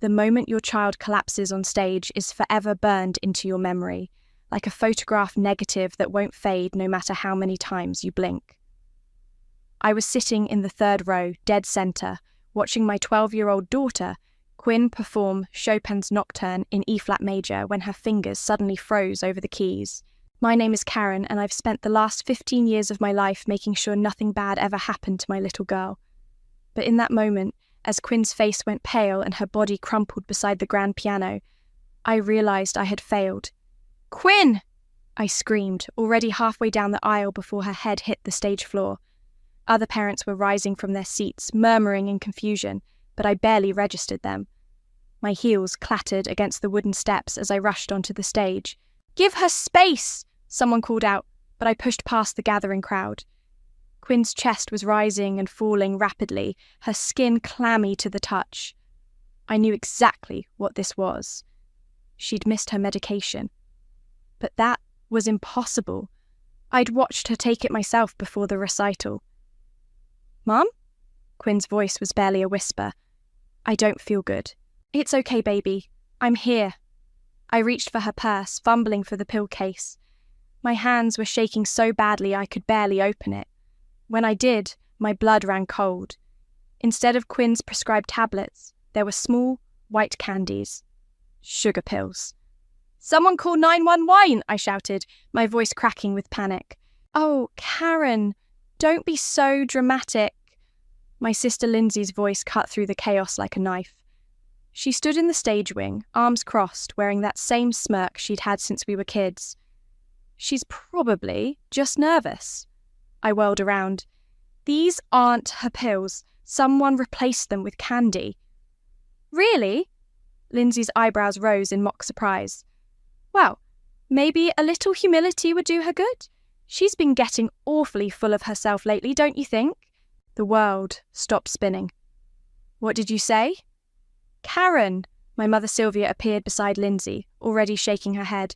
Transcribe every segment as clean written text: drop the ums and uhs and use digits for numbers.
The moment your child collapses on stage is forever burned into your memory, like a photograph negative that won't fade no matter how many times you blink. I was sitting in the third row, dead center, watching my 12-year-old daughter, Quinn, perform Chopin's Nocturne in E-flat major when her fingers suddenly froze over the keys. My name is Karen, and I've spent the last 15 years of my life making sure nothing bad ever happened to my little girl. But in that moment, as Quinn's face went pale and her body crumpled beside the grand piano, I realized I had failed. "Quinn!" I screamed, already halfway down the aisle before her head hit the stage floor. Other parents were rising from their seats, murmuring in confusion, but I barely registered them. My heels clattered against the wooden steps as I rushed onto the stage. "Give her space!" someone called out, but I pushed past the gathering crowd. Quinn's chest was rising and falling rapidly, her skin clammy to the touch. I knew exactly what this was. She'd missed her medication. But that was impossible. I'd watched her take it myself before the recital. "Mum?" Quinn's voice was barely a whisper. "I don't feel good." "It's okay, baby. I'm here." I reached for her purse, fumbling for the pill case. My hands were shaking so badly I could barely open it. When I did, my blood ran cold. Instead of Quinn's prescribed tablets, there were small, white candies. Sugar pills. "Someone call 911!" I shouted, my voice cracking with panic. "Oh, Karen, don't be so dramatic." My sister Lindsay's voice cut through the chaos like a knife. She stood in the stage wing, arms crossed, wearing that same smirk she'd had since we were kids. "She's probably just nervous." I whirled around. "These aren't her pills. Someone replaced them with candy." "Really?" Lindsay's eyebrows rose in mock surprise. "Well, maybe a little humility would do her good. She's been getting awfully full of herself lately, don't you think?" The world stopped spinning. "What did you say?" "Karen!" My mother Sylvia appeared beside Lindsay, already shaking her head.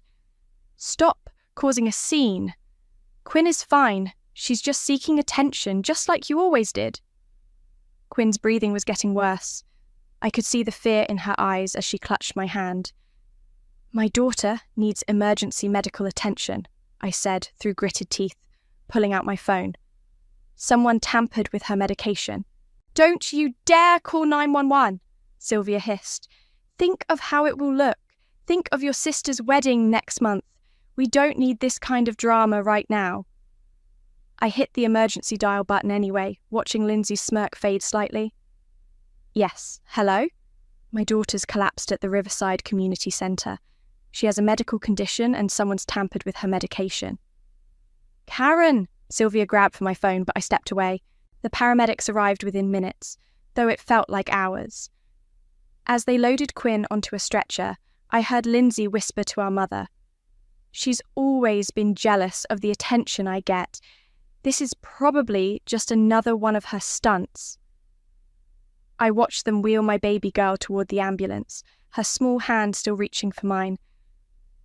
"Stop causing a scene. Quinn is fine. She's just seeking attention, just like you always did." Quinn's breathing was getting worse. I could see the fear in her eyes as she clutched my hand. "My daughter needs emergency medical attention," I said through gritted teeth, pulling out my phone. "Someone tampered with her medication." "Don't you dare call 911, Sylvia hissed. "Think of how it will look. Think of your sister's wedding next month. We don't need this kind of drama right now." I hit the emergency dial button anyway, watching Lindsay's smirk fade slightly. "Yes, hello?" My daughter's collapsed at the Riverside Community Centre. She has a medical condition and someone's tampered with her medication. "Karen!" Sylvia grabbed for my phone, but I stepped away. The paramedics arrived within minutes, though it felt like hours. As they loaded Quinn onto a stretcher, I heard Lindsay whisper to our mother, "She's always been jealous of the attention I get. This is probably just another one of her stunts." I watched them wheel my baby girl toward the ambulance, her small hand still reaching for mine.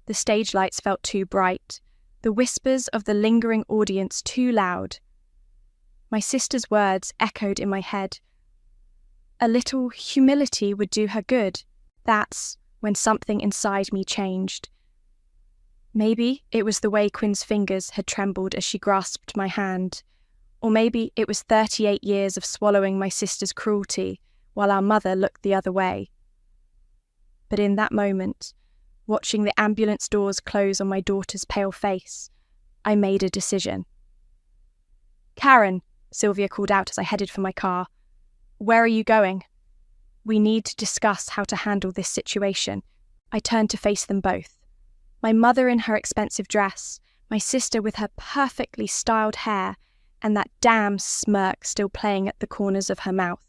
The stage lights felt too bright, the whispers of the lingering audience too loud. My sister's words echoed in my head. A little humility would do her good. That's when something inside me changed. Maybe it was the way Quinn's fingers had trembled as she grasped my hand, or maybe it was 38 years of swallowing my sister's cruelty while our mother looked the other way. But in that moment, watching the ambulance doors close on my daughter's pale face, I made a decision. "Karen," Sylvia called out as I headed for my car. "Where are you going?" "We need to discuss how to handle this situation." I turned to face them both. My mother in her expensive dress, my sister with her perfectly styled hair, and that damn smirk still playing at the corners of her mouth.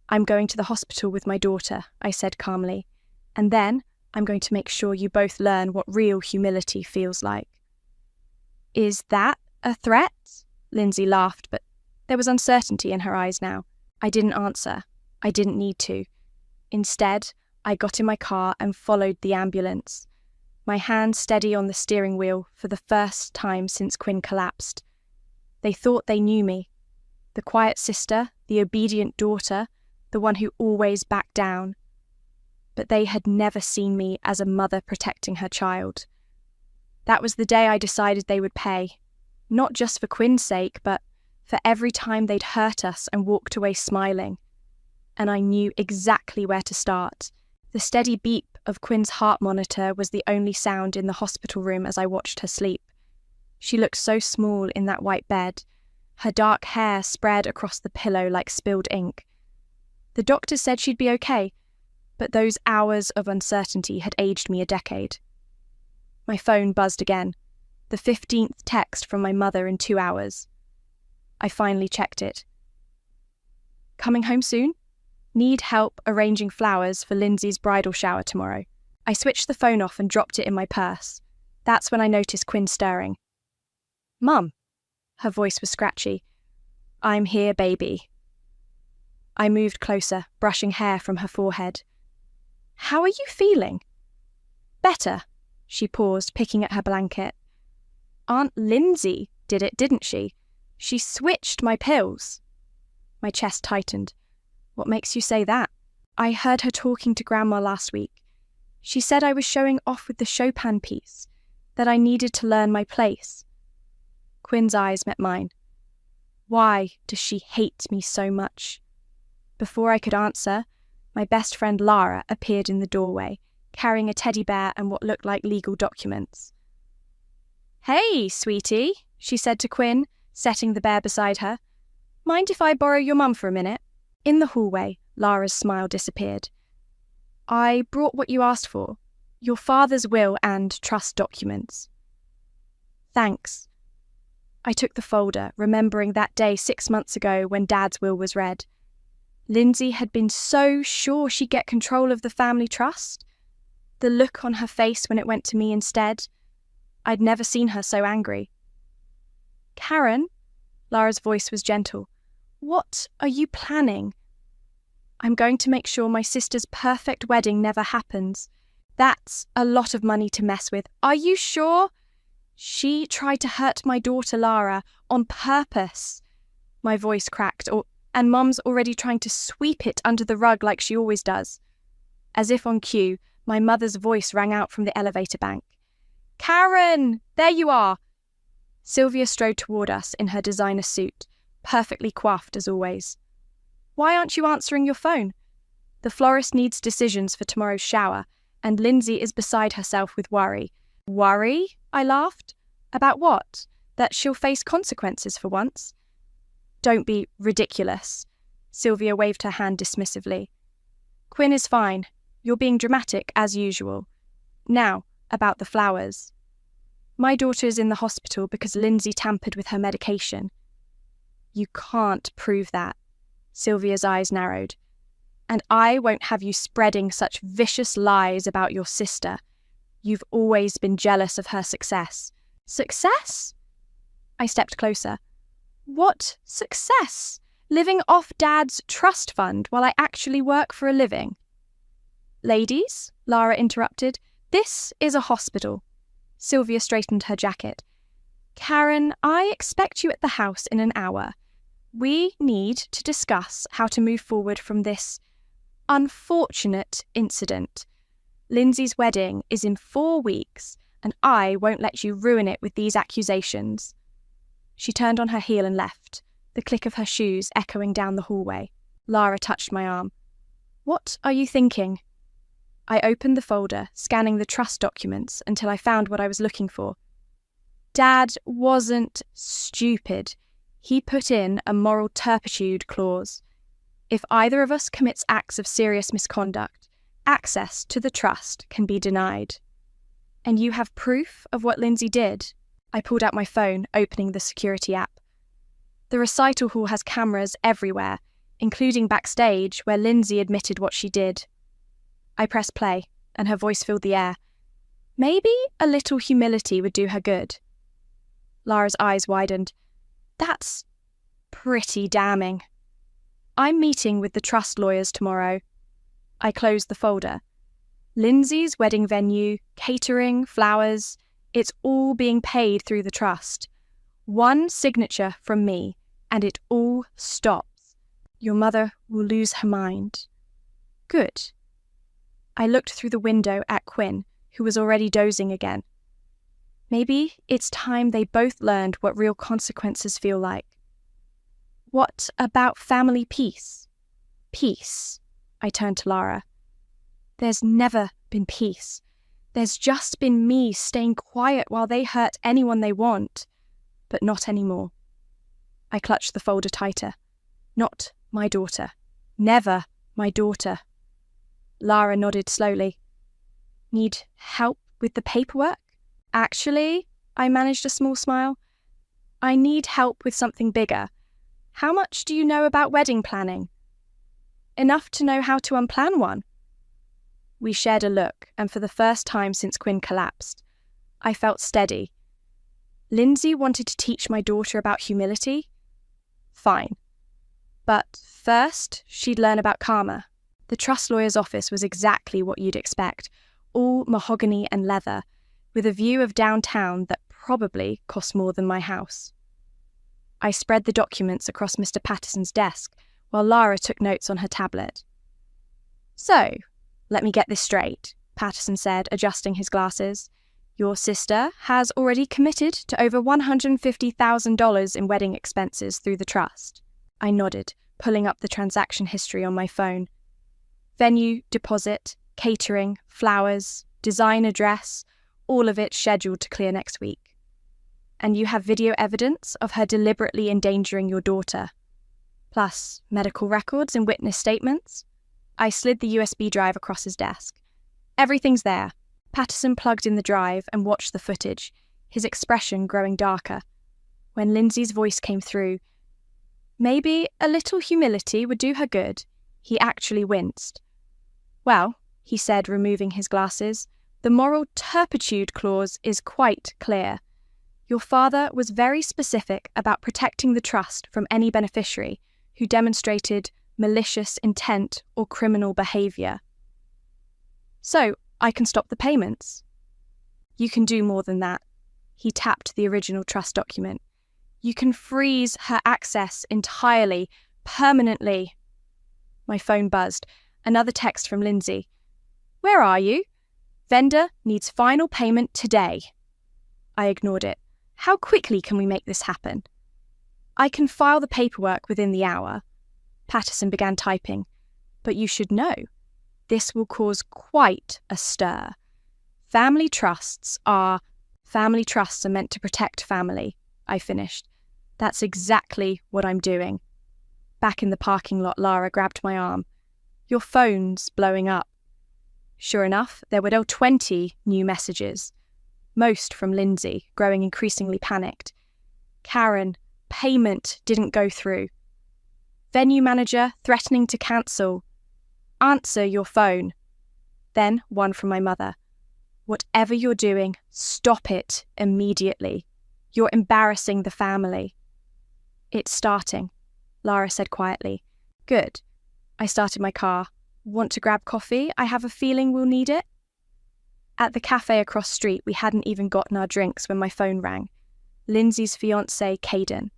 "I'm going to the hospital with my daughter," I said calmly, "and then I'm going to make sure you both learn what real humility feels like." "Is that a threat?" Lindsay laughed, but there was uncertainty in her eyes now. I didn't answer. I didn't need to. Instead, I got in my car and followed the ambulance, my hand steady on the steering wheel for the first time since Quinn collapsed. They thought they knew me. The quiet sister, the obedient daughter, the one who always backed down. but they had never seen me as a mother protecting her child. That was the day I decided they would pay, not just for Quinn's sake, but for every time they'd hurt us and walked away smiling. And I knew exactly where to start. The steady beep of Quinn's heart monitor was the only sound in the hospital room as I watched her sleep. She looked so small in that white bed, her dark hair spread across the pillow like spilled ink. The doctor said she'd be okay, but those hours of uncertainty had aged me a decade. My phone buzzed again, the 15th text from my mother in 2 hours. I finally checked it. Coming home soon? Need help arranging flowers for Lindsay's bridal shower tomorrow. I switched the phone off and dropped it in my purse. That's when I noticed Quinn stirring. Mum. Her voice was scratchy. I'm here, baby. I moved closer, brushing hair from her forehead. How are you feeling? Better. She paused, picking at her blanket. Aunt Lindsay did it, didn't she? She switched my pills. My chest tightened. What makes you say that? I heard her talking to Grandma last week. She said I was showing off with the Chopin piece, that I needed to learn my place. Quinn's eyes met mine. Why does she hate me so much? Before I could answer, my best friend Lara appeared in the doorway, carrying a teddy bear and what looked like legal documents. Hey, sweetie, she said to Quinn, setting the bear beside her. Mind if I borrow your mum for a minute? In the hallway, Lara's smile disappeared. I brought what you asked for, your father's will and trust documents. Thanks. I took the folder, remembering that day 6 months ago when Dad's will was read. Lindsay had been so sure she'd get control of the family trust. The look on her face when it went to me instead. I'd never seen her so angry. Karen, Lara's voice was gentle. What are you planning? I'm going to make sure my sister's perfect wedding never happens. That's a lot of money to mess with. Are you sure? She tried to hurt my daughter Lara on purpose. My voice cracked, and Mum's already trying to sweep it under the rug like she always does. As if on cue, my mother's voice rang out from the elevator bank. Karen, there you are. Sylvia strode toward us in her designer suit, perfectly coiffed as always. Why aren't you answering your phone? The florist needs decisions for tomorrow's shower, and Lindsay is beside herself with worry. Worry? I laughed. About what? That she'll face consequences for once? Don't be ridiculous. Sylvia waved her hand dismissively. Quinn is fine. You're being dramatic as usual. Now, about the flowers. My daughter is in the hospital because Lindsay tampered with her medication. You can't prove that. Sylvia's eyes narrowed. And I won't have you spreading such vicious lies about your sister. You've always been jealous of her success. Success? I stepped closer. What success? Living off Dad's trust fund while I actually work for a living. Ladies, Lara interrupted, this is a hospital. Sylvia straightened her jacket. Karen, I expect you at the house in an hour. We need to discuss how to move forward from this unfortunate incident. Lindsay's wedding is in 4 weeks, and I won't let you ruin it with these accusations. She turned on her heel and left, the click of her shoes echoing down the hallway. Lara touched my arm. What are you thinking? I opened the folder, scanning the trust documents until I found what I was looking for. Dad wasn't stupid. He put in a moral turpitude clause. If either of us commits acts of serious misconduct, access to the trust can be denied. And you have proof of what Lindsay did? I pulled out my phone, opening the security app. The recital hall has cameras everywhere, including backstage where Lindsay admitted what she did. I pressed play, and her voice filled the air. Maybe a little humility would do her good. Lara's eyes widened. That's pretty damning. I'm meeting with the trust lawyers tomorrow. I closed the folder. Lindsay's wedding venue, catering, flowers, it's all being paid through the trust. One signature from me, and it all stops. Your mother will lose her mind. Good. I looked through the window at Quinn, who was already dozing again. Maybe it's time they both learned what real consequences feel like. What about family peace? Peace. I turned to Lara. There's never been peace. There's just been me staying quiet while they hurt anyone they want. But not anymore. I clutched the folder tighter. Not my daughter. Never my daughter. Lara nodded slowly. Need help with the paperwork? Actually, I managed a small smile. I need help with something bigger. How much do you know about wedding planning? Enough to know how to unplan one. We shared a look, and for the first time since Quinn collapsed, I felt steady. Lindsay wanted to teach my daughter about humility? Fine. But first, she'd learn about karma. The trust lawyer's office was exactly what you'd expect, all mahogany and leather, with a view of downtown that probably cost more than my house. I spread the documents across Mr. Patterson's desk, while Lara took notes on her tablet. So, let me get this straight, Patterson said, adjusting his glasses. Your sister has already committed to over $150,000 in wedding expenses through the trust. I nodded, pulling up the transaction history on my phone. Venue, deposit, catering, flowers, designer dress, all of it scheduled to clear next week. And you have video evidence of her deliberately endangering your daughter. Plus medical records and witness statements. I slid the USB drive across his desk. Everything's there. Patterson plugged in the drive and watched the footage, his expression growing darker. When Lindsay's voice came through, maybe a little humility would do her good. He actually winced. Well, he said, removing his glasses, the moral turpitude clause is quite clear. Your father was very specific about protecting the trust from any beneficiary who demonstrated malicious intent or criminal behaviour. So, I can stop the payments. You can do more than that. He tapped the original trust document. You can freeze her access entirely, permanently. My phone buzzed. Another text from Lindsay. Where are you? Vendor needs final payment today. I ignored it. How quickly can we make this happen? I can file the paperwork within the hour. Patterson began typing. But you should know, this will cause quite a stir. Family trusts are meant to protect family, I finished. That's exactly what I'm doing. Back in the parking lot, Lara grabbed my arm. Your phone's blowing up. Sure enough, there were 20 new messages. Most from Lindsay, growing increasingly panicked. Karen, payment didn't go through. Venue manager threatening to cancel. Answer your phone. Then one from my mother. Whatever you're doing, stop it immediately. You're embarrassing the family. It's starting, Lara said quietly. Good. I started my car. Want to grab coffee? I have a feeling we'll need it. At the cafe across street, we hadn't even gotten our drinks when my phone rang. Lindsay's fiancé, Caden.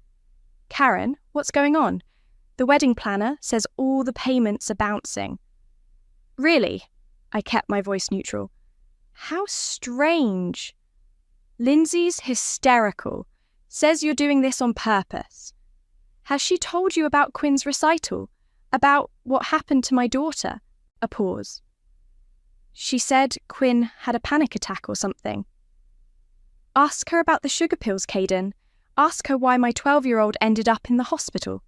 Karen, what's going on? The wedding planner says all the payments are bouncing. Really? I kept my voice neutral. How strange. Lindsay's hysterical. Says you're doing this on purpose. Has she told you about Quinn's recital? About what happened to my daughter? A pause. She said Quinn had a panic attack or something. Ask her about the sugar pills, Caden. Ask her why my 12-year-old ended up in the hospital.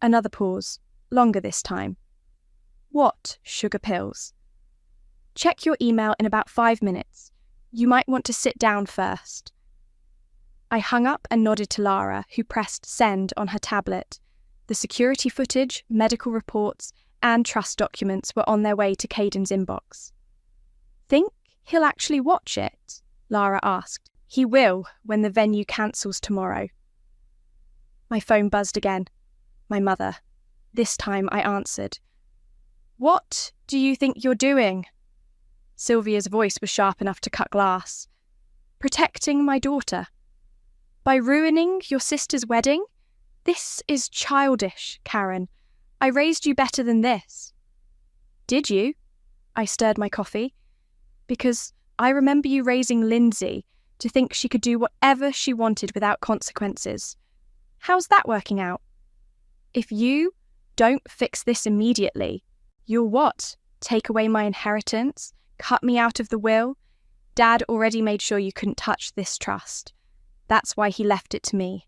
Another pause, longer this time. What sugar pills? Check your email in about 5 minutes. You might want to sit down first. I hung up and nodded to Lara, who pressed send on her tablet. The security footage, medical reports, and trust documents were on their way to Caden's inbox. Think he'll actually watch it? Lara asked. He will when the venue cancels tomorrow. My phone buzzed again. My mother. This time I answered. What do you think you're doing? Sylvia's voice was sharp enough to cut glass. Protecting my daughter. By ruining your sister's wedding? This is childish, Karen. I raised you better than this. Did you? I stirred my coffee. Because I remember you raising Lindsay to think she could do whatever she wanted without consequences. How's that working out? If you don't fix this immediately, you'll what? Take away my inheritance? Cut me out of the will? Dad already made sure you couldn't touch this trust. That's why he left it to me.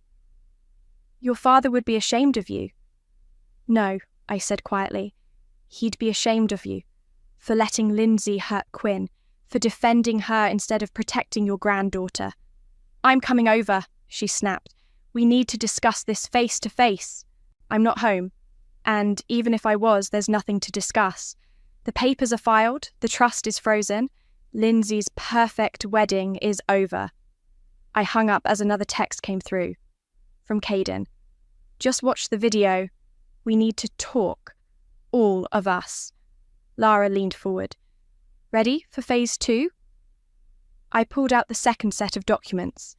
Your father would be ashamed of you. No, I said quietly. He'd be ashamed of you for letting Lindsay hurt Quinn, for defending her instead of protecting your granddaughter. I'm coming over, she snapped. We need to discuss this face to face. I'm not home, and even if I was, there's nothing to discuss. The papers are filed, the trust is frozen, Lindsay's perfect wedding is over. I hung up as another text came through. From Caden. Just watch the video. We need to talk. All of us. Lara leaned forward. Ready for phase 2? I pulled out the second set of documents.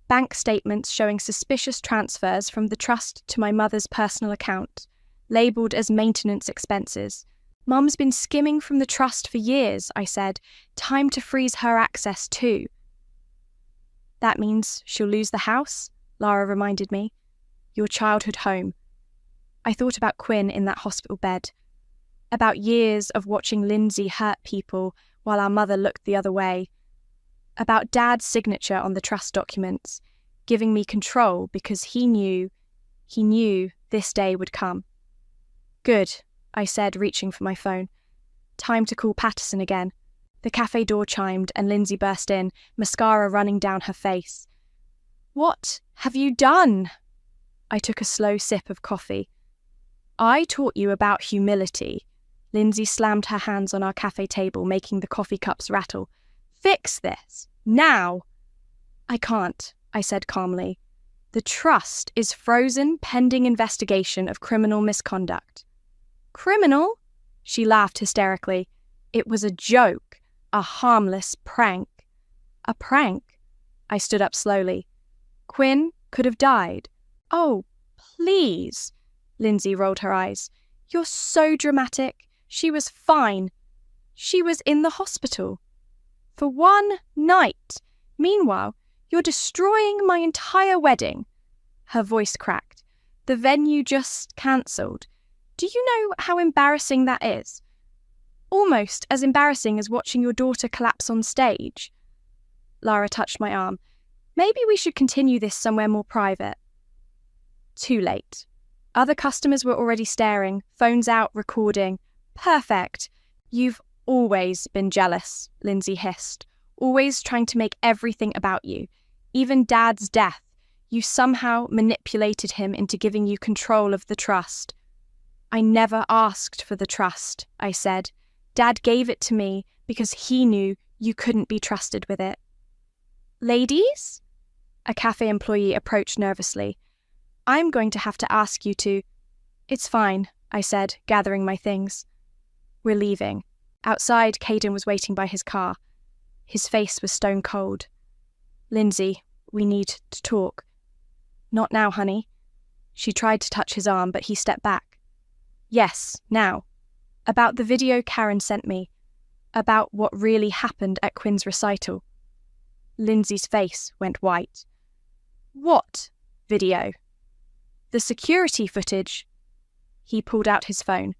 Bank statements showing suspicious transfers from the trust to my mother's personal account, labelled as maintenance expenses. Mum's been skimming from the trust for years, I said. Time to freeze her access too. That means she'll lose the house, Lara reminded me. Your childhood home. I thought about Quinn in that hospital bed. About years of watching Lindsay hurt people while our mother looked the other way. About Dad's signature on the trust documents, giving me control because he knew this day would come. Good, I said, reaching for my phone. Time to call Patterson again. The cafe door chimed and Lindsay burst in, mascara running down her face. What have you done? I took a slow sip of coffee. I taught you about humility. Lindsay slammed her hands on our cafe table, making the coffee cups rattle. Fix this, now! I can't, I said calmly. The trust is frozen pending investigation of criminal misconduct. Criminal? She laughed hysterically. It was a joke, a harmless prank. A prank? I stood up slowly. Quinn could have died. Oh, please. Lindsay rolled her eyes. You're so dramatic. She was fine. She was in the hospital. For one night. Meanwhile, you're destroying my entire wedding. Her voice cracked. The venue just cancelled. Do you know how embarrassing that is? Almost as embarrassing as watching your daughter collapse on stage. Lara touched my arm. Maybe we should continue this somewhere more private. Too late. Other customers were already staring, phones out, recording. Perfect. You've always been jealous, Lindsay hissed. Always trying to make everything about you. Even Dad's death. You somehow manipulated him into giving you control of the trust. I never asked for the trust, I said. Dad gave it to me because he knew you couldn't be trusted with it. Ladies? A cafe employee approached nervously. I'm going to have to ask you to... It's fine, I said, gathering my things. We're leaving. Outside, Caden was waiting by his car. His face was stone cold. Lindsay, we need to talk. Not now, honey. She tried to touch his arm, but he stepped back. Yes, now. About the video Karen sent me. About what really happened at Quinn's recital. Lindsay's face went white. What video? The security footage. He pulled out his phone.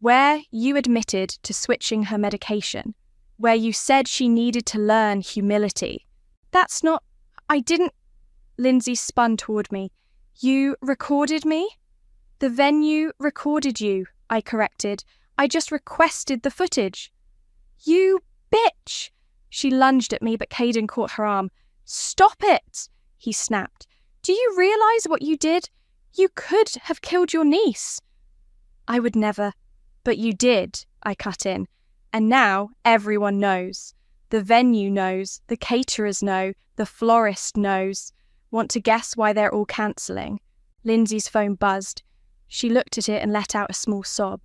Where you admitted to switching her medication. Where you said she needed to learn humility. That's not... I didn't... Lindsay spun toward me. You recorded me? The venue recorded you, I corrected. I just requested the footage. You bitch! She lunged at me, but Caden caught her arm. Stop it! He snapped. Do you realise what you did? You could have killed your niece. I would never. But you did, I cut in. And now everyone knows. The venue knows, the caterers know, the florist knows. Want to guess why they're all cancelling? Lindsay's phone buzzed. She looked at it and let out a small sob.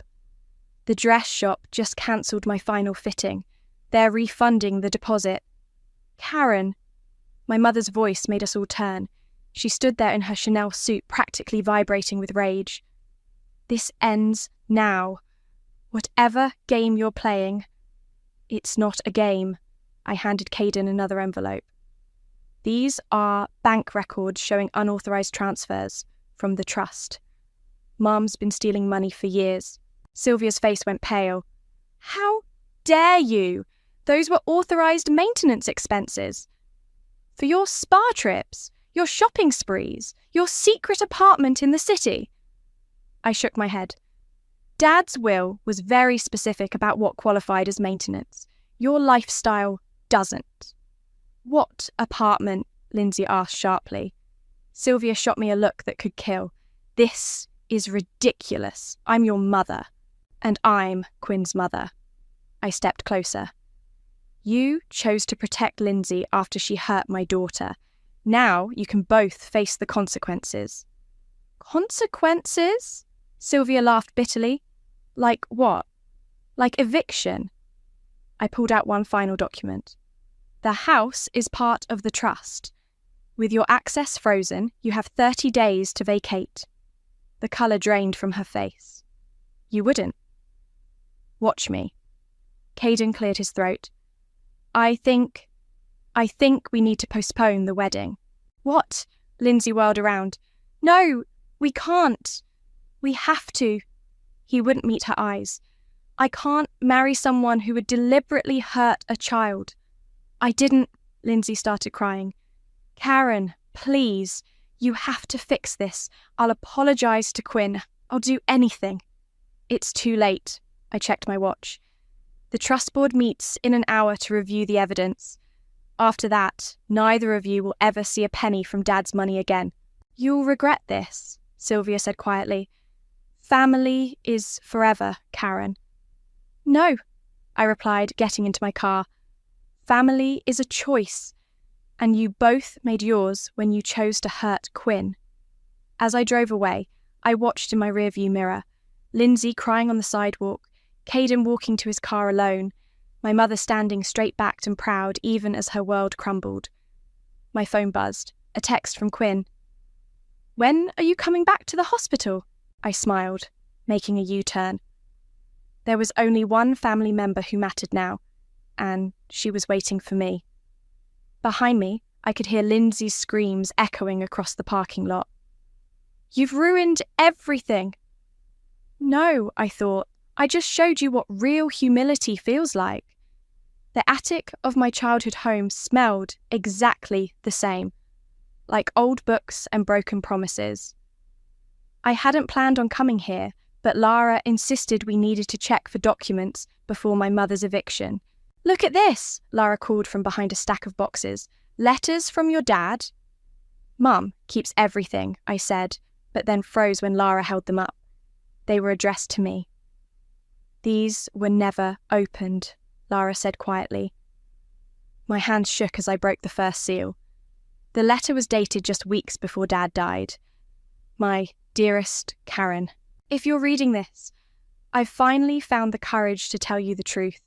The dress shop just cancelled my final fitting. They're refunding the deposit. Karen. My mother's voice made us all turn. She stood there in her Chanel suit, practically vibrating with rage. This ends now. Whatever game you're playing, it's not a game. I handed Caden another envelope. These are bank records showing unauthorized transfers from the trust. Mum's been stealing money for years. Sylvia's face went pale. How dare you? Those were authorized maintenance expenses. For your spa trips, your shopping sprees, your secret apartment in the city. I shook my head. Dad's will was very specific about what qualified as maintenance. Your lifestyle doesn't. What apartment? Lindsay asked sharply. Sylvia shot me a look that could kill. This is ridiculous. I'm your mother. And I'm Quinn's mother. I stepped closer. You chose to protect Lindsay after she hurt my daughter. Now you can both face the consequences. Consequences? Sylvia laughed bitterly. Like what? Like eviction. I pulled out one final document. The house is part of the trust. With your access frozen, you have 30 days to vacate. The colour drained from her face. You wouldn't. Watch me. Caden cleared his throat. I think we need to postpone the wedding. What? Lindsay whirled around. No, we can't. We have to. He wouldn't meet her eyes. I can't marry someone who would deliberately hurt a child. I didn't. Lindsay started crying. Karen, please. You have to fix this. I'll apologise to Quinn. I'll do anything. It's too late. I checked my watch. The trust board meets in an hour to review the evidence. After that, neither of you will ever see a penny from Dad's money again. You'll regret this, Sylvia said quietly. Family is forever, Karen. No, I replied, getting into my car. Family is a choice, and you both made yours when you chose to hurt Quinn. As I drove away, I watched in my rearview mirror. Lindsay crying on the sidewalk, Caden walking to his car alone, my mother standing straight-backed and proud even as her world crumbled. My phone buzzed, a text from Quinn. When are you coming back to the hospital? I smiled, making a U-turn. There was only one family member who mattered now, and she was waiting for me. Behind me, I could hear Lindsay's screams echoing across the parking lot. You've ruined everything. No, I thought. I just showed you what real humility feels like. The attic of my childhood home smelled exactly the same, like old books and broken promises. I hadn't planned on coming here, but Lara insisted we needed to check for documents before my mother's eviction. Look at this, Lara called from behind a stack of boxes. Letters from your dad? Mum keeps everything, I said, but then froze when Lara held them up. They were addressed to me. These were never opened, Lara said quietly. My hands shook as I broke the first seal. The letter was dated just weeks before Dad died. My dearest Karen, if you're reading this, I've finally found the courage to tell you the truth.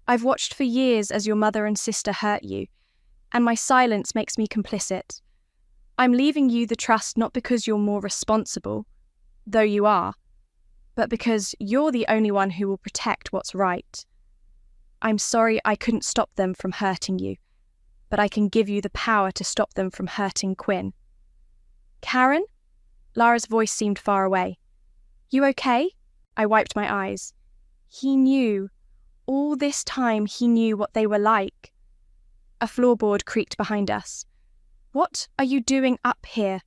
I've watched for years as your mother and sister hurt you, and my silence makes me complicit. I'm leaving you the trust not because you're more responsible, though you are, but because you're the only one who will protect what's right. I'm sorry I couldn't stop them from hurting you, but I can give you the power to stop them from hurting Quinn. Karen? Lara's voice seemed far away. You okay? I wiped my eyes. He knew. All this time he knew what they were like. A floorboard creaked behind us. What are you doing up here?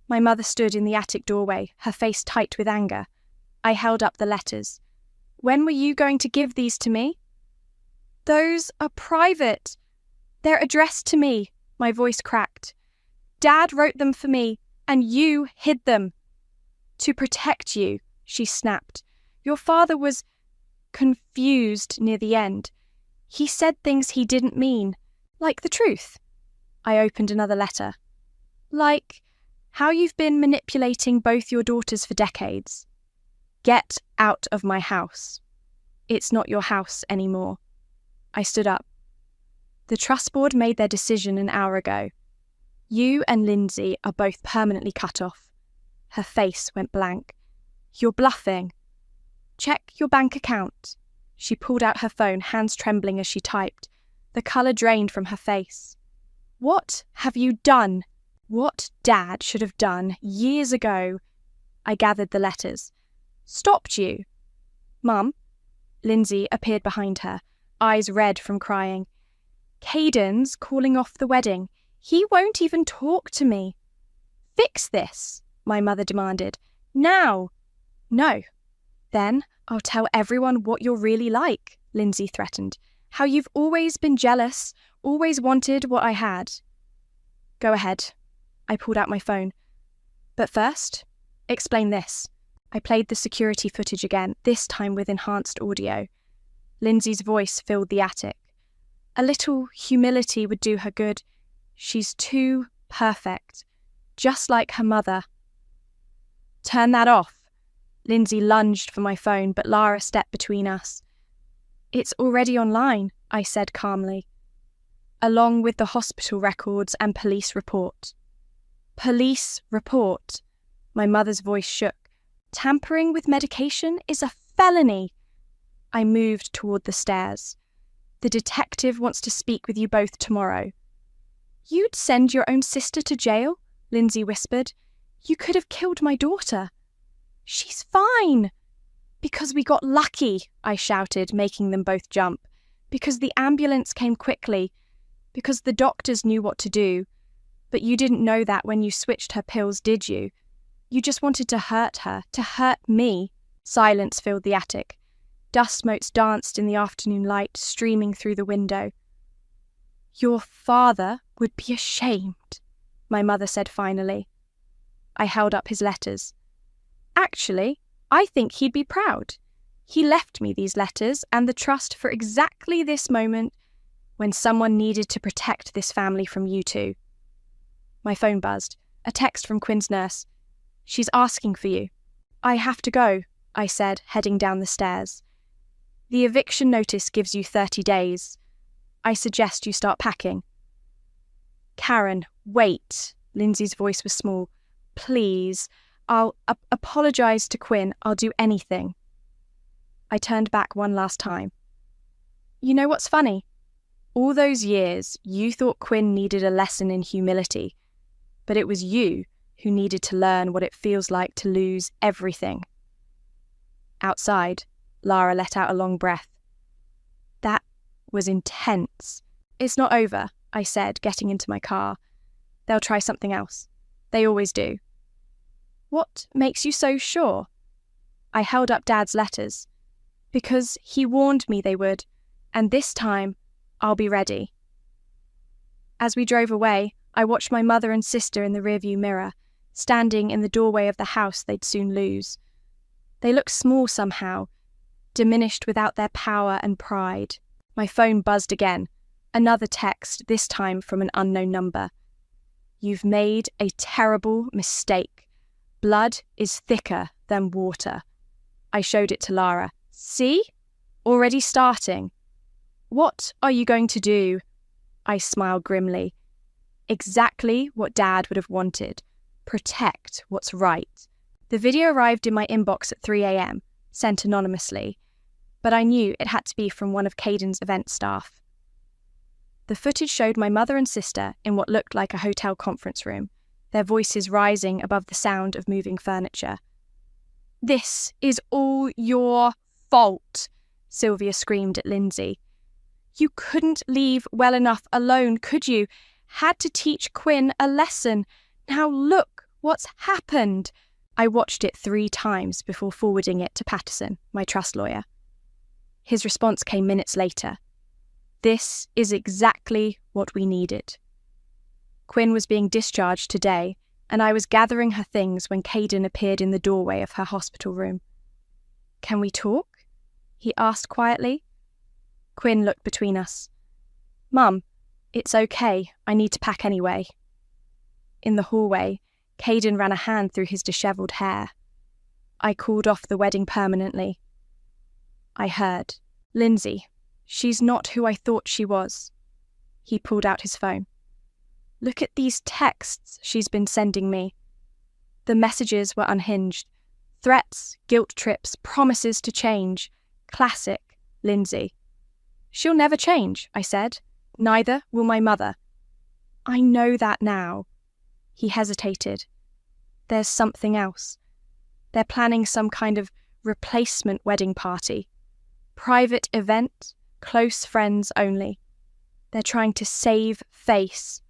My mother stood in the attic doorway, her face tight with anger. I held up the letters. When were you going to give these to me? Those are private. They're addressed to me, my voice cracked. Dad wrote them for me, and you hid them. To protect you, she snapped. Your father was confused near the end. He said things he didn't mean, like the truth. I opened another letter. Like how you've been manipulating both your daughters for decades. Get out of my house. It's not your house anymore. I stood up. The trust board made their decision an hour ago. You and Lindsay are both permanently cut off. Her face went blank. You're bluffing. Check your bank account. She pulled out her phone, hands trembling as she typed. The colour drained from her face. What have you done? What Dad should have done years ago. I gathered the letters. Stopped you. Mum. Lindsay appeared behind her, eyes red from crying. Caden's calling off the wedding. He won't even talk to me. Fix this, my mother demanded. Now. No. Then I'll tell everyone what you're really like, Lindsay threatened. How you've always been jealous, always wanted what I had. Go ahead. I pulled out my phone. But first, explain this. I played the security footage again, this time with enhanced audio. Lindsay's voice filled the attic. A little humility would do her good. She's too perfect, just like her mother. Turn that off. Lindsay lunged for my phone, but Lara stepped between us. It's already online, I said calmly, along with the hospital records and police report. Police report. My mother's voice shook. Tampering with medication is a felony. I moved toward the stairs. The detective wants to speak with you both tomorrow. You'd send your own sister to jail? Lindsay whispered. You could have killed my daughter. She's fine. Because we got lucky, I shouted, making them both jump. Because the ambulance came quickly. Because the doctors knew what to do. But you didn't know that when you switched her pills, did you? You just wanted to hurt her, to hurt me. Silence filled the attic. Dust motes danced in the afternoon light, streaming through the window. Your father would be ashamed, my mother said finally. I held up his letters. Actually, I think he'd be proud. He left me these letters and the trust for exactly this moment when someone needed to protect this family from you two. My phone buzzed. A text from Quinn's nurse. She's asking for you. I have to go, I said, heading down the stairs. The eviction notice gives you 30 days. I suggest you start packing. Karen, wait. Lindsay's voice was small. Please. I'll apologise to Quinn. I'll do anything. I turned back one last time. You know what's funny? All those years, you thought Quinn needed a lesson in humility, but it was you who needed to learn what it feels like to lose everything. Outside, Lara let out a long breath. That was intense. It's not over, I said, getting into my car. They'll try something else. They always do. What makes you so sure? I held up Dad's letters. Because he warned me they would, and this time, I'll be ready. As we drove away, I watched my mother and sister in the rearview mirror, standing in the doorway of the house they'd soon lose. They looked small somehow, diminished without their power and pride. My phone buzzed again, another text, this time from an unknown number. You've made a terrible mistake. Blood is thicker than water. I showed it to Lara. See? Already starting. What are you going to do? I smiled grimly. Exactly what Dad would have wanted. Protect what's right. The video arrived in my inbox at 3 a.m, sent anonymously, but I knew it had to be from one of Caden's event staff. The footage showed my mother and sister in what looked like a hotel conference room, their voices rising above the sound of moving furniture. This is all your fault, Sylvia screamed at Lindsay. You couldn't leave well enough alone, could you? Had to teach Quinn a lesson. Now look what's happened. I watched it 3 times before forwarding it to Patterson, my trust lawyer. His response came minutes later. This is exactly what we needed. Quinn was being discharged today, and I was gathering her things when Caden appeared in the doorway of her hospital room. Can we talk? He asked quietly. Quinn looked between us. Mum, it's okay. I need to pack anyway. In the hallway, Caden ran a hand through his dishevelled hair. I called off the wedding permanently. I heard. Lindsay, she's not who I thought she was. He pulled out his phone. Look at these texts she's been sending me. The messages were unhinged, Threats, guilt trips, promises to change. Classic Lindsay. She'll never change, I said. Neither will my mother. I know that now. He hesitated. There's something else. They're planning some kind of replacement wedding party. Private event, close friends only. They're trying to save face.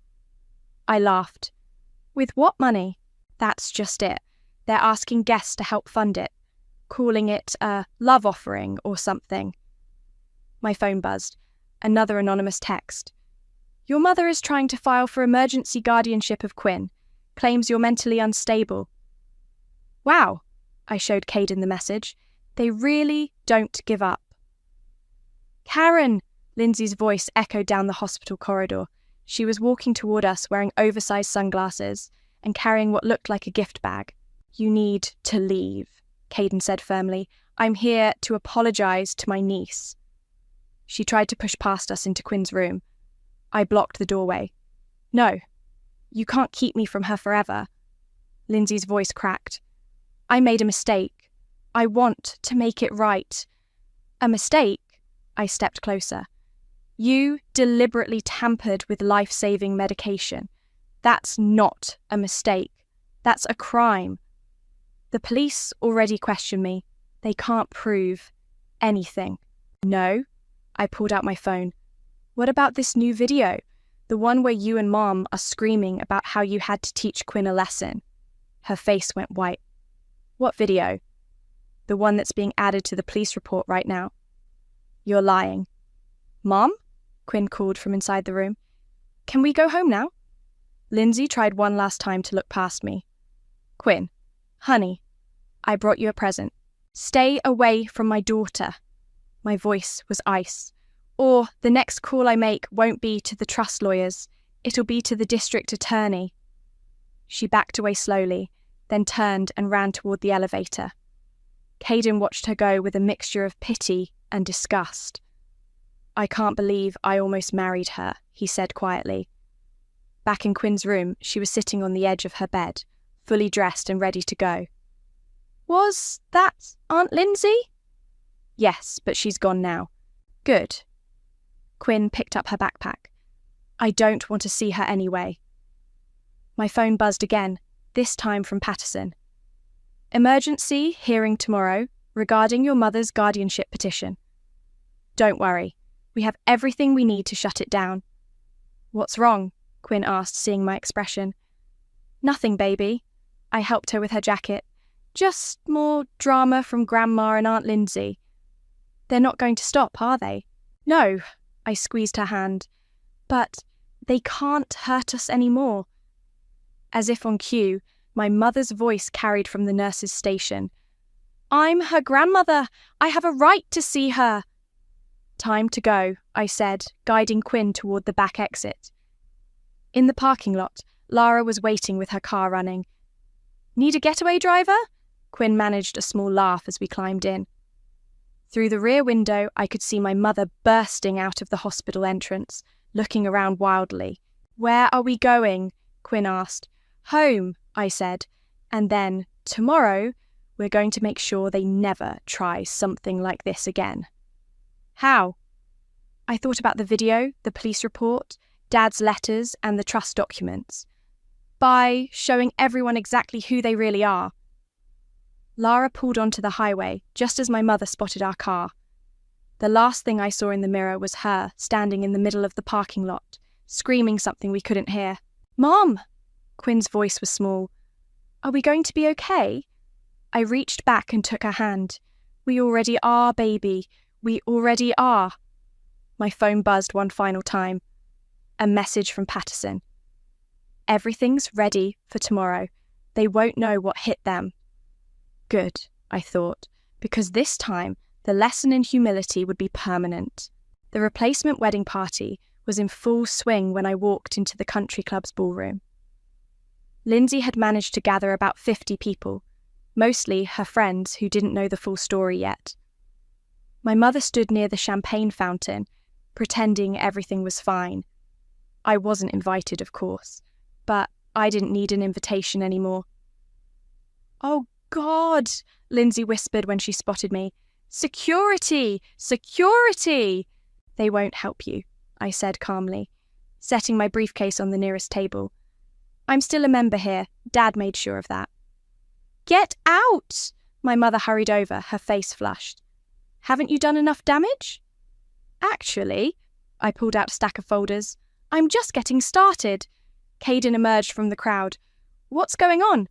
I laughed. With what money? That's just it. They're asking guests to help fund it, calling it a love offering or something. My phone buzzed. Another anonymous text. Your mother is trying to file for emergency guardianship of Quinn. Claims you're mentally unstable. Wow, I showed Caden the message. They really don't give up. Karen! Lindsay's voice echoed down the hospital corridor. She was walking toward us wearing oversized sunglasses and carrying what looked like a gift bag. You need to leave, Caden said firmly. I'm here to apologize to my niece. She tried to push past us into Quinn's room. I blocked the doorway. No, you can't keep me from her forever. Lindsay's voice cracked. I made a mistake. I want to make it right. A mistake? I stepped closer. You deliberately tampered with life-saving medication. That's not a mistake. That's a crime. The police already question me. They can't prove anything. No, I pulled out my phone. What about this new video? The one where you and Mom are screaming about how you had to teach Quinn a lesson. Her face went white. What video? The one that's being added to the police report right now. You're lying. Mom? Quinn called from inside the room. Can we go home now? Lindsay tried one last time to look past me. Quinn, honey, I brought you a present. Stay away from my daughter. My voice was ice. Or the next call I make won't be to the trust lawyers. It'll be to the district attorney. She backed away slowly, then turned and ran toward the elevator. Caden watched her go with a mixture of pity and disgust. I can't believe I almost married her, he said quietly. Back in Quinn's room, she was sitting on the edge of her bed, fully dressed and ready to go. Was that Aunt Lindsay? Yes, but she's gone now. Good. Quinn picked up her backpack. I don't want to see her anyway. My phone buzzed again, this time from Patterson. Emergency hearing tomorrow regarding your mother's guardianship petition. Don't worry, we have everything we need to shut it down. What's wrong? Quinn asked, seeing my expression. Nothing, baby. I helped her with her jacket. Just more drama from Grandma and Aunt Lindsay. They're not going to stop, are they? No, I squeezed her hand. But they can't hurt us anymore. As if on cue, my mother's voice carried from the nurse's station. I'm her grandmother. I have a right to see her. Time to go, I said, guiding Quinn toward the back exit. In the parking lot, Lara was waiting with her car running. Need a getaway driver? Quinn managed a small laugh as we climbed in. Through the rear window, I could see my mother bursting out of the hospital entrance, looking around wildly. Where are we going? Quinn asked. Home, I said. And then, tomorrow, we're going to make sure they never try something like this again. How? I thought about the video, the police report, Dad's letters, and the trust documents. By showing everyone exactly who they really are. Lara pulled onto the highway just as my mother spotted our car. The last thing I saw in the mirror was her standing in the middle of the parking lot, screaming something we couldn't hear. Mom! Quinn's voice was small. Are we going to be okay? I reached back and took her hand. We already are, baby. We already are. My phone buzzed one final time. A message from Patterson. Everything's ready for tomorrow. They won't know what hit them. Good, I thought, because this time the lesson in humility would be permanent. The replacement wedding party was in full swing when I walked into the country club's ballroom. Lindsay had managed to gather about 50 people, mostly her friends who didn't know the full story yet. My mother stood near the champagne fountain, pretending everything was fine. I wasn't invited, of course, but I didn't need an invitation anymore. Oh, God, Lindsay whispered when she spotted me. Security! Security! They won't help you, I said calmly, setting my briefcase on the nearest table. I'm still a member here. Dad made sure of that. Get out! My mother hurried over, her face flushed. Haven't you done enough damage? Actually, I pulled out a stack of folders. I'm just getting started. Caden emerged from the crowd. What's going on?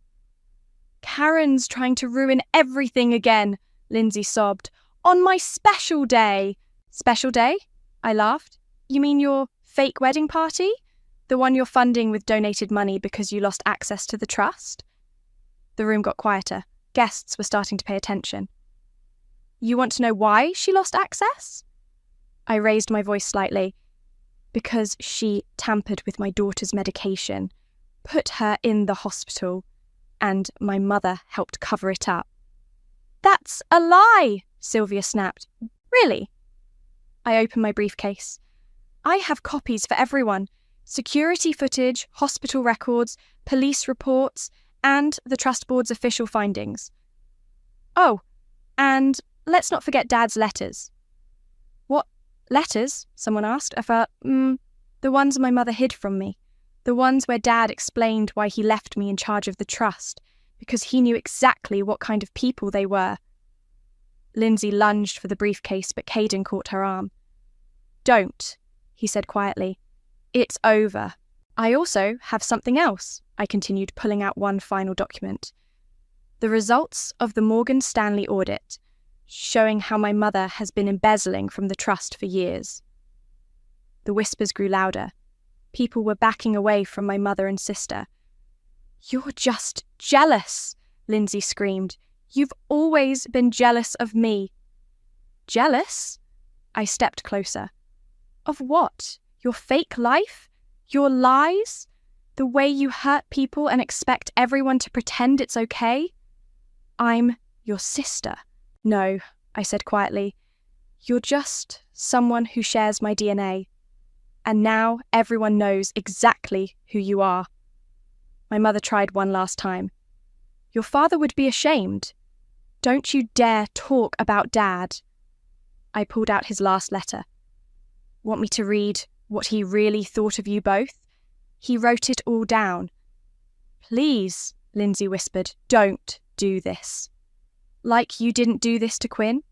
Karen's trying to ruin everything again, Lindsay sobbed. On my special day. Special day? I laughed. You mean your fake wedding party? The one you're funding with donated money because you lost access to the trust? The room got quieter. Guests were starting to pay attention. You want to know why she lost access? I raised my voice slightly. Because she tampered with my daughter's medication, put her in the hospital, and my mother helped cover it up. That's a lie, Sylvia snapped. Really? I opened my briefcase. I have copies for everyone. Security footage, hospital records, police reports, and the Trust Board's official findings. Oh, and let's not forget Dad's letters. What letters? Someone asked. I thought, the ones my mother hid from me. The ones where Dad explained why he left me in charge of the trust, because he knew exactly what kind of people they were. Lindsay lunged for the briefcase, but Caden caught her arm. Don't, he said quietly. It's over. I also have something else, I continued, pulling out one final document. The results of the Morgan Stanley audit, showing how my mother has been embezzling from the trust for years. The whispers grew louder. People were backing away from my mother and sister. You're just jealous, Lindsay screamed. You've always been jealous of me. Jealous? I stepped closer. Of what? Your fake life? Your lies? The way you hurt people and expect everyone to pretend it's okay? I'm your sister. No, I said quietly. You're just someone who shares my DNA. And now everyone knows exactly who you are. My mother tried one last time. Your father would be ashamed. Don't you dare talk about Dad. I pulled out his last letter. Want me to read what he really thought of you both? He wrote it all down. Please, Lindsay whispered, don't do this. Like you didn't do this to Quinn?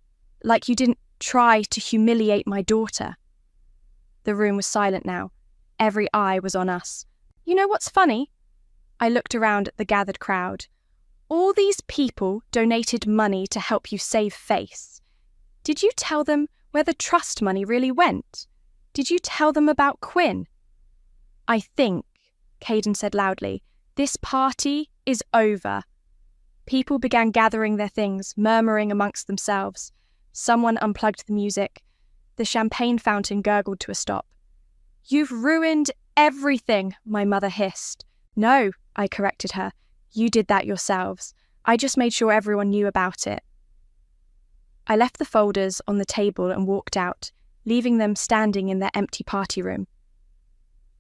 Like you didn't try to humiliate my daughter? The room was silent now. Every eye was on us. You know what's funny? I looked around at the gathered crowd. All these people donated money to help you save face. Did you tell them where the trust money really went? Did you tell them about Quinn? I think, Caden said loudly, this party is over. People began gathering their things, murmuring amongst themselves. Someone unplugged the music. The champagne fountain gurgled to a stop. You've ruined everything, my mother hissed. No, I corrected her. You did that yourselves. I just made sure everyone knew about it. I left the folders on the table and walked out, leaving them standing in their empty party room.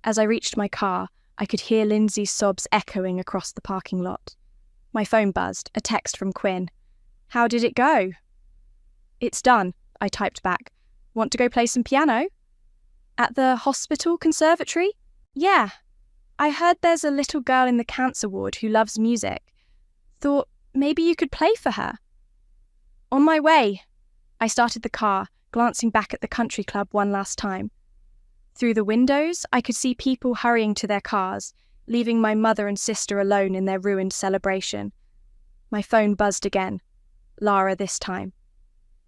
As I reached my car, I could hear Lindsay's sobs echoing across the parking lot. My phone buzzed, a text from Quinn. How did it go? It's done, I typed back. Want to go play some piano? At the hospital conservatory? Yeah. I heard there's a little girl in the cancer ward who loves music. Thought maybe you could play for her. On my way. I started the car, glancing back at the country club one last time. Through the windows, I could see people hurrying to their cars, leaving my mother and sister alone in their ruined celebration. My phone buzzed again. Lara this time.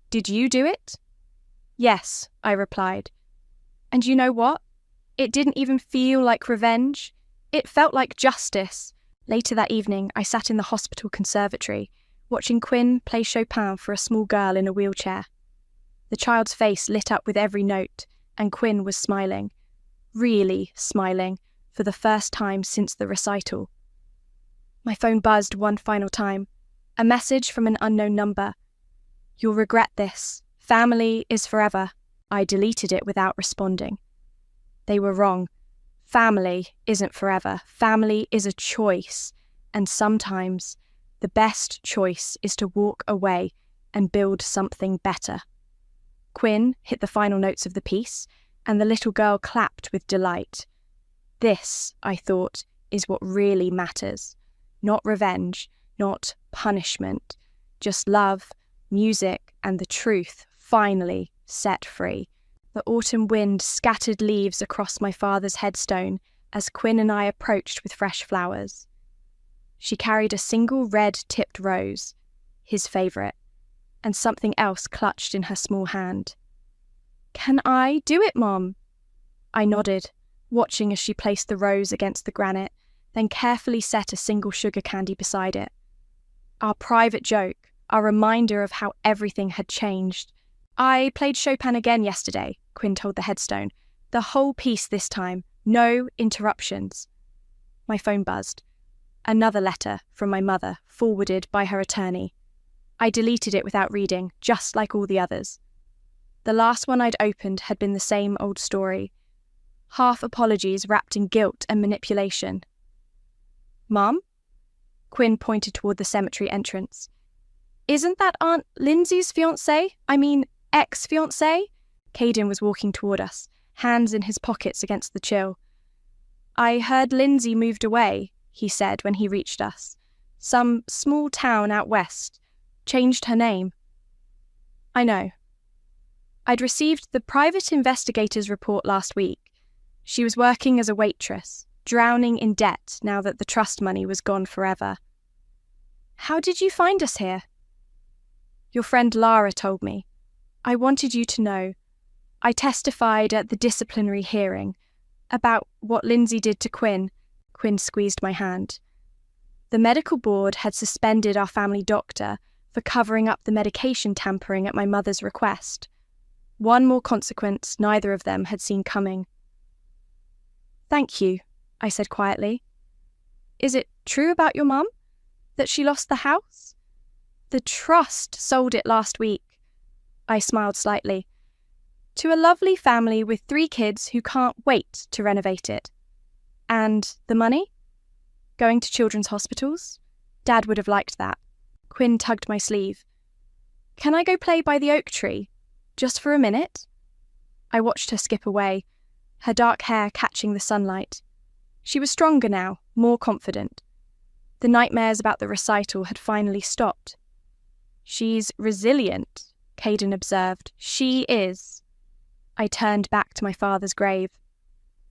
Did you do it? Yes, I replied. And you know what? It didn't even feel like revenge. It felt like justice. Later that evening, I sat in the hospital conservatory, watching Quinn play Chopin for a small girl in a wheelchair. The child's face lit up with every note, and Quinn was smiling. Really smiling, for the first time since the recital. My phone buzzed one final time. A message from an unknown number. You'll regret this. Family is forever. I deleted it without responding. They were wrong. Family isn't forever. Family is a choice. And sometimes The best choice is to walk away and build something better. Quinn hit the final notes of the piece, and the little girl clapped with delight. This, I thought, is what really matters. Not revenge, not punishment, just love, music, and the truth finally set free. The autumn wind scattered leaves across my father's headstone as Quinn and I approached with fresh flowers. She carried a single red-tipped rose, his favourite, and something else clutched in her small hand. "Can I do it, Mom?" I nodded, watching as she placed the rose against the granite, then carefully set a single sugar candy beside it. Our private joke, our reminder of how everything had changed. "I played Chopin again yesterday," Quinn told the headstone. "The whole piece this time, no interruptions." My phone buzzed. Another letter from my mother, forwarded by her attorney. I deleted it without reading, just like all the others. The last one I'd opened had been the same old story. Half apologies wrapped in guilt and manipulation. "Mom?" Quinn pointed toward the cemetery entrance. "Isn't that Aunt Lindsay's ex-fiancé? Caden was walking toward us, hands in his pockets against the chill. "I heard Lindsay moved away," he said when he reached us. "Some small town out west. Changed her name." "I know." I'd received the private investigator's report last week. She was working as a waitress, drowning in debt now that the trust money was gone forever. "How did you find us here?" "Your friend Lara told me. I wanted you to know. I testified at the disciplinary hearing about what Lindsay did to Quinn." Quinn squeezed my hand. "The medical board had suspended our family doctor for covering up the medication tampering at my mother's request. One more consequence neither of them had seen coming." "Thank you," I said quietly. "Is it true about your mum? That she lost the house?" "The trust sold it last week." I smiled slightly. "To a lovely family with 3 kids who can't wait to renovate it." "And the money?" "Going to children's hospitals. Dad would have liked that." Quinn tugged my sleeve. "Can I go play by the oak tree? Just for a minute?" I watched her skip away, her dark hair catching the sunlight. She was stronger now, more confident. The nightmares about the recital had finally stopped. "She's resilient," Caden observed. "She is." I turned back to my father's grave.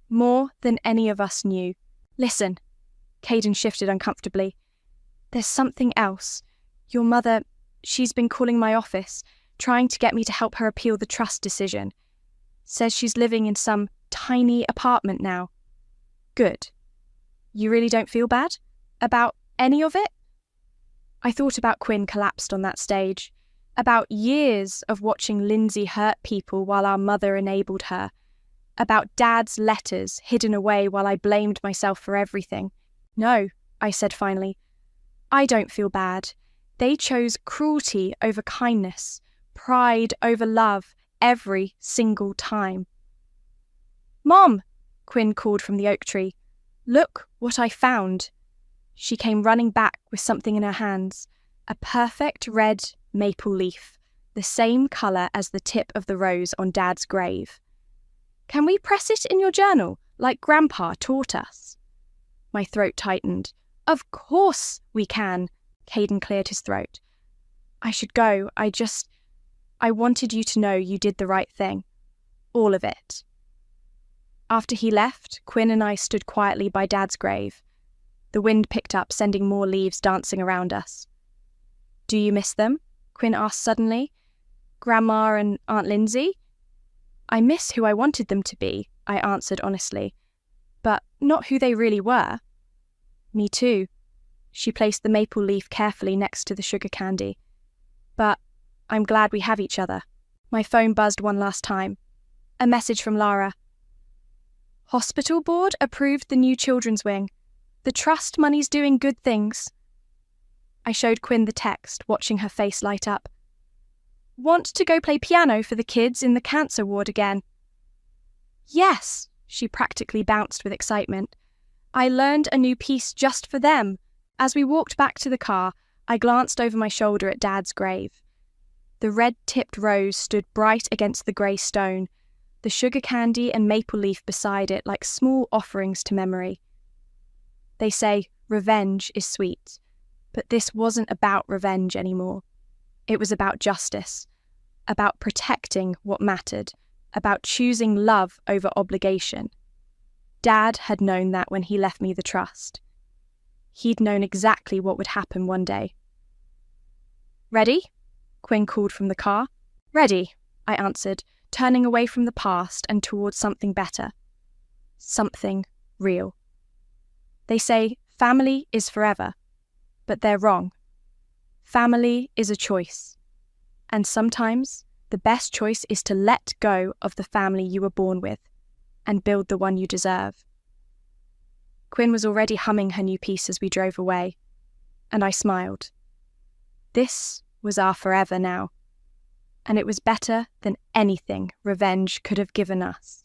"More than any of us knew." "Listen." Caden shifted uncomfortably. "There's something else. Your mother, she's been calling my office, trying to get me to help her appeal the trust decision. Says she's living in some tiny apartment now." "Good. You really don't feel bad? About any of it?" I thought about Quinn collapsed on that stage, about years of watching Lindsay hurt people while our mother enabled her, about Dad's letters hidden away while I blamed myself for everything. "No," I said finally. "I don't feel bad. They chose cruelty over kindness, pride over love, every single time." "Mom!" Quinn called from the oak tree. "Look what I found." She came running back with something in her hands, a perfect red maple leaf, the same colour as the tip of the rose on Dad's grave. "Can we press it in your journal, like Grandpa taught us?" My throat tightened. "Of course we can." Caden cleared his throat. "I should go. I wanted you to know you did the right thing. All of it." After he left, Quinn and I stood quietly by Dad's grave. The wind picked up, sending more leaves dancing around us. "Do you miss them?" Quinn asked suddenly. "Grandma and Aunt Lindsay?" "I miss who I wanted them to be," I answered honestly, "but not who they really were." "Me too." She placed the maple leaf carefully next to the sugar candy. "But I'm glad we have each other." My phone buzzed one last time. A message from Lara. "Hospital board approved the new children's wing. The trust money's doing good things." I showed Quinn the text, watching her face light up. "Want to go play piano for the kids in the cancer ward again?" "Yes," she practically bounced with excitement. "I learned a new piece just for them. As we walked back to the car, I glanced over my shoulder at Dad's grave. The red-tipped rose stood bright against the grey stone, the sugar candy and maple leaf beside it like small offerings to memory. They say revenge is sweet, but this wasn't about revenge anymore. It was about justice, about protecting what mattered, about choosing love over obligation. Dad had known that when he left me the trust. He'd known exactly what would happen one day. "Ready?" Quinn called from the car. "Ready," I answered, turning away from the past and towards something better. Something real. They say family is forever, but they're wrong. Family is a choice. And sometimes the best choice is to let go of the family you were born with and build the one you deserve. Quinn was already humming her new piece as we drove away, and I smiled. This was our forever now, and it was better than anything revenge could have given us.